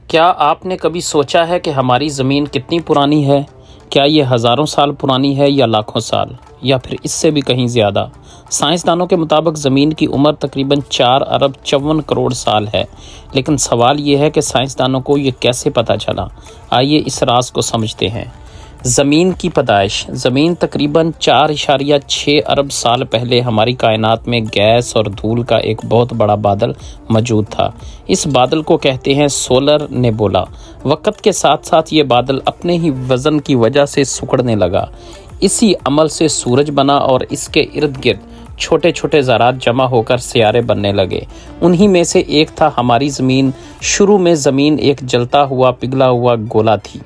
کیا آپ نے کبھی سوچا ہے کہ ہماری زمین کتنی پرانی ہے؟ کیا یہ ہزاروں سال پرانی ہے یا لاکھوں سال یا پھر اس سے بھی کہیں زیادہ؟ سائنسدانوں کے مطابق زمین کی عمر تقریباً 4 ارب 54 کروڑ سال ہے، لیکن سوال یہ ہے کہ سائنسدانوں کو یہ کیسے پتہ چلا؟ آئیے اس راز کو سمجھتے ہیں۔ زمین کی پیدائش۔ زمین تقریباً 4.6 ارب سال پہلے ہماری کائنات میں گیس اور دھول کا ایک بہت بڑا بادل موجود تھا۔ اس بادل کو کہتے ہیں سولر نیبولا۔ وقت کے ساتھ ساتھ یہ بادل اپنے ہی وزن کی وجہ سے سکڑنے لگا۔ اسی عمل سے سورج بنا اور اس کے ارد گرد چھوٹے چھوٹے ذرات جمع ہو کر سیارے بننے لگے۔ انہی میں سے ایک تھا ہماری زمین۔ شروع میں زمین ایک جلتا ہوا پگھلا ہوا گولا تھی۔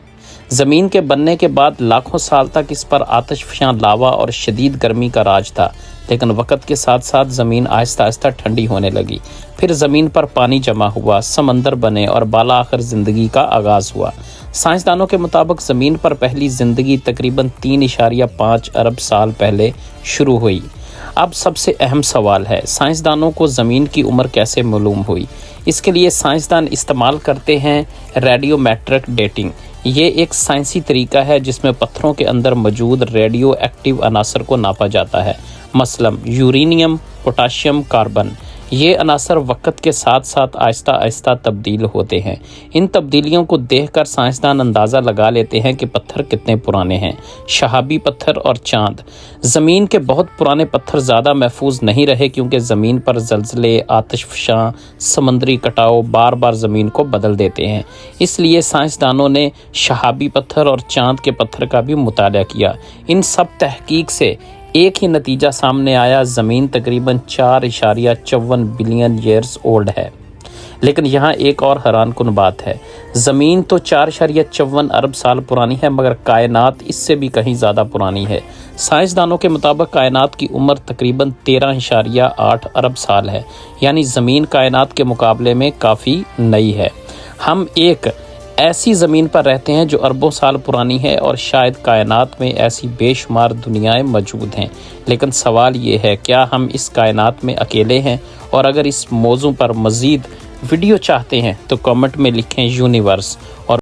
زمین کے بننے کے بعد لاکھوں سال تک اس پر آتش فشاں لاوا اور شدید گرمی کا راج تھا، لیکن وقت کے ساتھ ساتھ زمین آہستہ آہستہ ٹھنڈی ہونے لگی۔ پھر زمین پر پانی جمع ہوا، سمندر بنے اور بالآخر زندگی کا آغاز ہوا۔ سائنسدانوں کے مطابق زمین پر پہلی زندگی تقریباً 3.5 ارب سال پہلے شروع ہوئی۔ اب سب سے اہم سوال ہے، سائنسدانوں کو زمین کی عمر کیسے معلوم ہوئی؟ اس کے لیے سائنسدان استعمال کرتے ہیں ریڈیو میٹرک ڈیٹنگ۔ یہ ایک سائنسی طریقہ ہے جس میں پتھروں کے اندر موجود ریڈیو ایکٹیو عناصر کو ناپا جاتا ہے، مثلاً یورینیم، پوٹاشیم، کاربن۔ یہ عناصر وقت کے ساتھ ساتھ آہستہ آہستہ تبدیل ہوتے ہیں۔ ان تبدیلیوں کو دیکھ کر سائنسدان اندازہ لگا لیتے ہیں کہ پتھر کتنے پرانے ہیں۔ شہابی پتھر اور چاند۔ زمین کے بہت پرانے پتھر زیادہ محفوظ نہیں رہے کیونکہ زمین پر زلزلے، آتش فشاں، سمندری کٹاؤ بار بار زمین کو بدل دیتے ہیں۔ اس لیے سائنسدانوں نے شہابی پتھر اور چاند کے پتھر کا بھی مطالعہ کیا۔ ان سب تحقیق سے ایک ہی نتیجہ سامنے آیا، زمین تقریباً 4.54 بلین ایئرز اولڈ ہے۔ لیکن یہاں ایک اور حیران کن بات ہے، زمین تو 4.54 ارب سال پرانی ہے مگر کائنات اس سے بھی کہیں زیادہ پرانی ہے۔ سائنسدانوں کے مطابق کائنات کی عمر تقریباً 13.8 ارب سال ہے، یعنی زمین کائنات کے مقابلے میں کافی نئی ہے۔ ہم ایک ایسی زمین پر رہتے ہیں جو اربوں سال پرانی ہے اور شاید کائنات میں ایسی بے شمار دنیایں موجود ہیں، لیکن سوال یہ ہے کیا ہم اس کائنات میں اکیلے ہیں؟ اور اگر اس موضوع پر مزید ویڈیو چاہتے ہیں تو کمنٹ میں لکھیں یونیورس اور